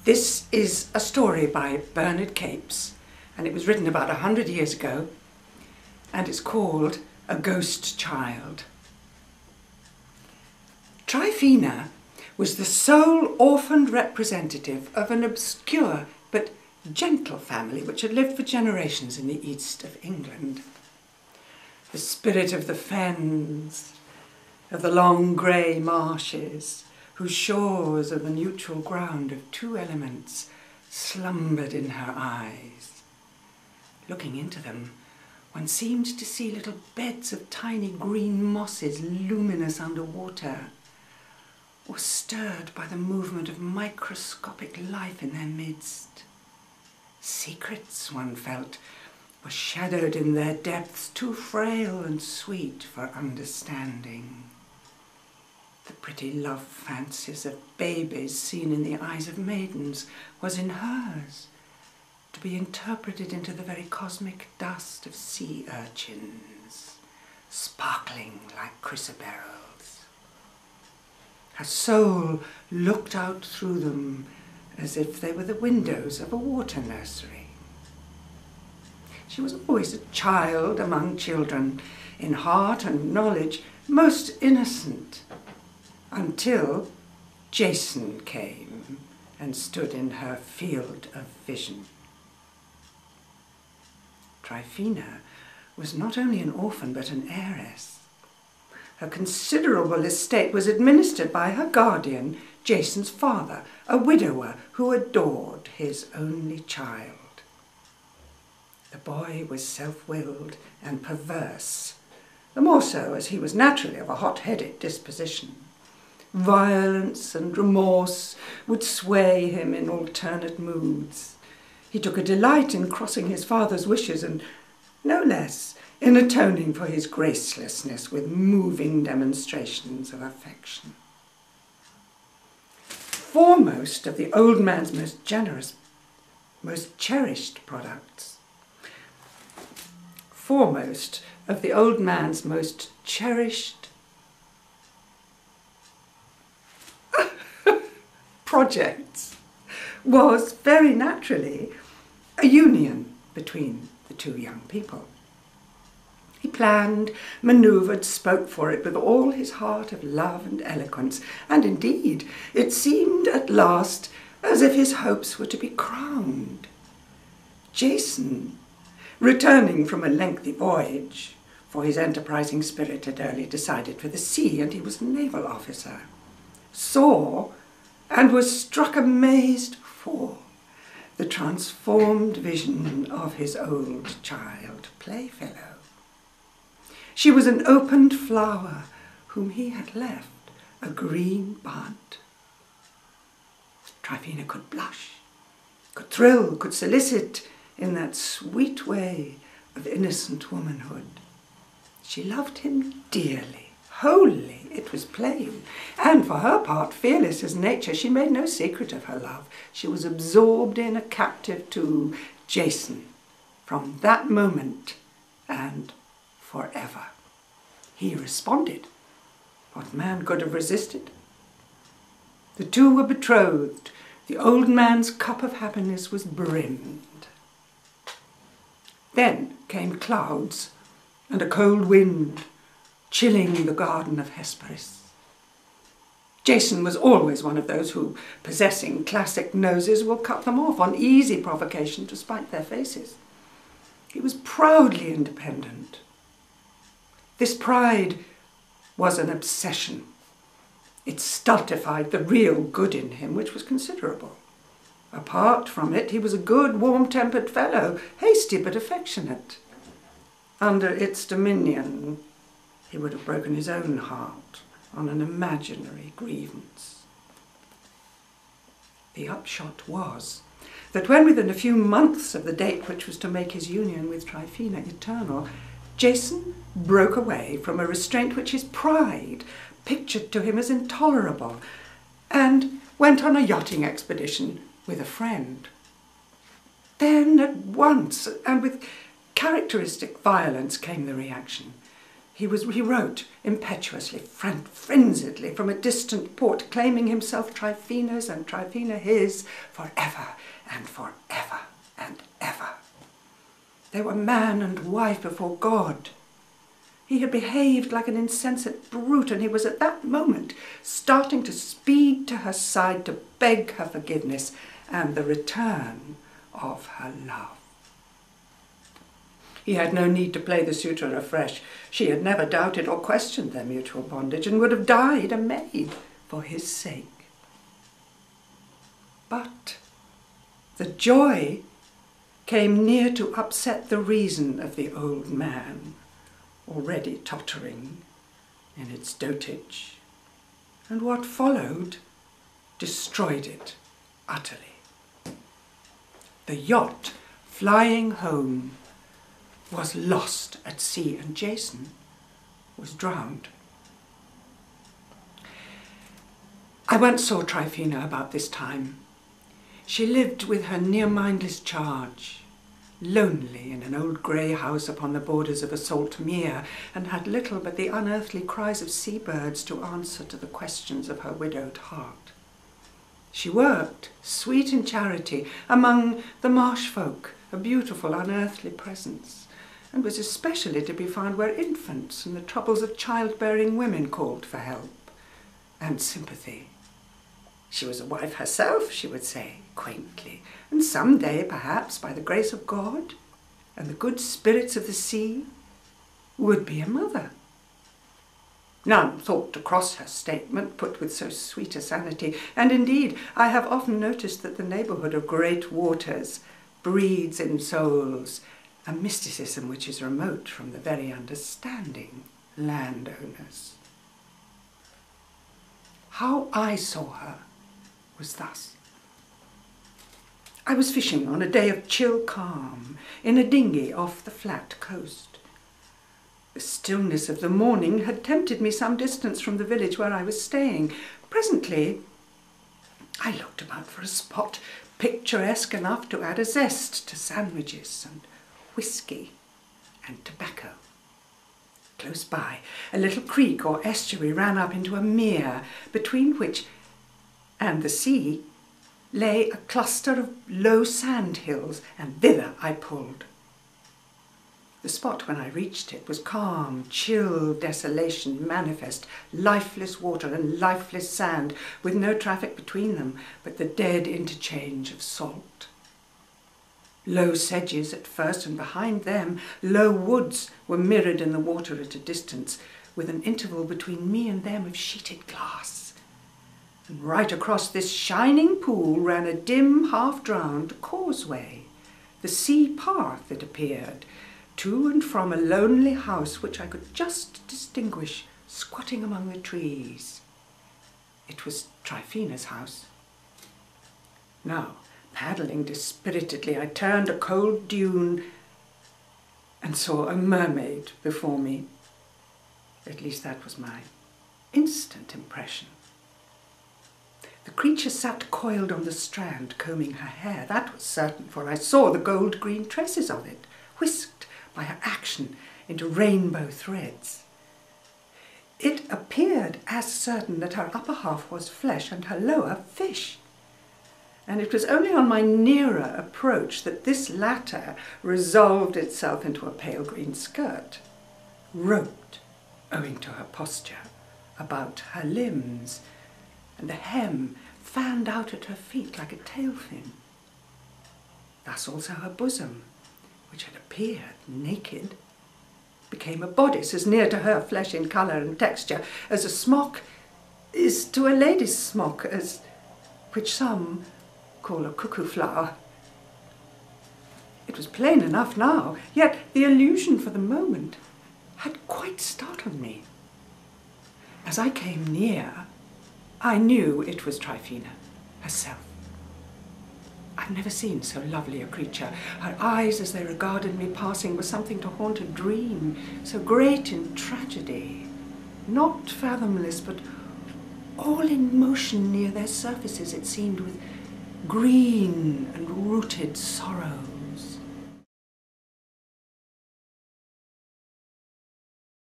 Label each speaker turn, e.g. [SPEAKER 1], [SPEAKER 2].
[SPEAKER 1] This is a story by Bernard Capes, and it was written about 100 years ago, and it's called A Ghost Child. Tryphena was the sole orphaned representative of an obscure but gentle family which had lived for generations in the east of England. The spirit of the fens, of the long grey marshes, whose shores are the neutral ground of two elements, slumbered in her eyes. Looking into them, one seemed to see little beds of tiny green mosses luminous under water, or stirred by the movement of microscopic life in their midst. Secrets, one felt, were shadowed in their depths, too frail and sweet for understanding. The pretty love fancies of babies seen in the eyes of maidens was in hers, to be interpreted into the very cosmic dust of sea urchins, sparkling like chrysoberyls. Her soul looked out through them as if they were the windows of a water nursery. She was always a child among children, in heart and knowledge most innocent, until Jason came and stood in her field of vision. Tryphena was not only an orphan but an heiress. Her considerable estate was administered by her guardian, Jason's father, a widower who adored his only child. The boy was self-willed and perverse, the more so as he was naturally of a hot-headed disposition. Violence and remorse would sway him in alternate moods. He took a delight in crossing his father's wishes and, no less, in atoning for his gracelessness with moving demonstrations of affection. Foremost of the old man's most generous, most cherished products, foremost of the old man's most cherished projects was very naturally a union between the two young people. He planned, manoeuvred, spoke for it with all his heart of love and eloquence, and indeed it seemed at last as if his hopes were to be crowned. Jason, returning from a lengthy voyage, for his enterprising spirit had early decided for the sea, and he was a naval officer, saw and was struck amazed for the transformed vision of his old child playfellow. She was an opened flower whom he had left a green bud. Tryphena could blush, could thrill, could solicit in that sweet way of innocent womanhood. She loved him dearly, wholly, it was plain, and for her part, fearless as nature, she made no secret of her love. She was absorbed in, a captive to Jason from that moment and forever. He responded. What man could have resisted? The two were betrothed. The old man's cup of happiness was brimmed. Then came clouds and a cold wind, chilling the garden of Hesperus. Jason was always one of those who, possessing classic noses, will cut them off on easy provocation to spite their faces. He was proudly independent. This pride was an obsession. It stultified the real good in him, which was considerable. Apart from it, he was a good, warm-tempered fellow, hasty but affectionate. Under its dominion, he would have broken his own heart on an imaginary grievance. The upshot was that when within a few months of the date which was to make his union with Tryphena eternal, Jason broke away from a restraint which his pride pictured to him as intolerable, and went on a yachting expedition with a friend. Then at once, and with characteristic violence, came the reaction. He wrote impetuously, frenziedly, from a distant port, claiming himself Tryphaena's and Tryphaena his forever and forever and ever. They were man and wife before God. He had behaved like an insensate brute, and he was at that moment starting to speed to her side to beg her forgiveness and the return of her love. He had no need to play the suitor afresh. She had never doubted or questioned their mutual bondage, and would have died a maid for his sake. But the joy came near to upset the reason of the old man, already tottering in its dotage, and what followed destroyed it utterly. The yacht, flying home, was lost at sea, and Jason was drowned. I once saw Tryphaena about this time. She lived with her near-mindless charge, lonely in an old grey house upon the borders of a salt mere, and had little but the unearthly cries of seabirds to answer to the questions of her widowed heart. She worked, sweet in charity, among the marsh folk, a beautiful unearthly presence, and was especially to be found where infants and the troubles of childbearing women called for help and sympathy. She was a wife herself, she would say, quaintly, and some day, perhaps, by the grace of God and the good spirits of the sea, would be a mother. None thought to cross her statement, put with so sweet a sanity, and indeed I have often noticed that the neighbourhood of great waters breeds in souls a mysticism which is remote from the very understanding landowners. How I saw her was thus. I was fishing on a day of chill calm in a dinghy off the flat coast. The stillness of the morning had tempted me some distance from the village where I was staying. Presently, I looked about for a spot picturesque enough to add a zest to sandwiches and whisky and tobacco. Close by, a little creek or estuary ran up into a mere, between which and the sea lay a cluster of low sand hills, and thither I pulled. The spot, when I reached it, was calm, chill desolation manifest, lifeless water and lifeless sand, with no traffic between them, but the dead interchange of salt. Low sedges at first, and behind them low woods were mirrored in the water at a distance, with an interval between me and them of sheeted glass. And right across this shining pool ran a dim, half-drowned causeway, the sea path, it appeared, to and from a lonely house which I could just distinguish squatting among the trees. It was Tryphaena's house. Now, paddling dispiritedly, I turned a cold dune and saw a mermaid before me. At least that was my instant impression. The creature sat coiled on the strand, combing her hair. That was certain, for I saw the gold-green tresses of it, whisked by her action into rainbow threads. It appeared as certain that her upper half was flesh and her lower fish. And it was only on my nearer approach that this latter resolved itself into a pale green skirt, roped, owing to her posture, about her limbs, and the hem fanned out at her feet like a tail fin. Thus also her bosom, which had appeared naked, became a bodice as near to her flesh in colour and texture as a smock is to a lady's smock, as which some call a cuckoo flower. It was plain enough now, yet the illusion for the moment had quite startled me. As I came near, I knew it was Tryphaena herself. I've never seen so lovely a creature. Her eyes, as they regarded me passing, were something to haunt a dream, so great in tragedy, not fathomless, but all in motion near their surfaces, it seemed, with green and rooted sorrow.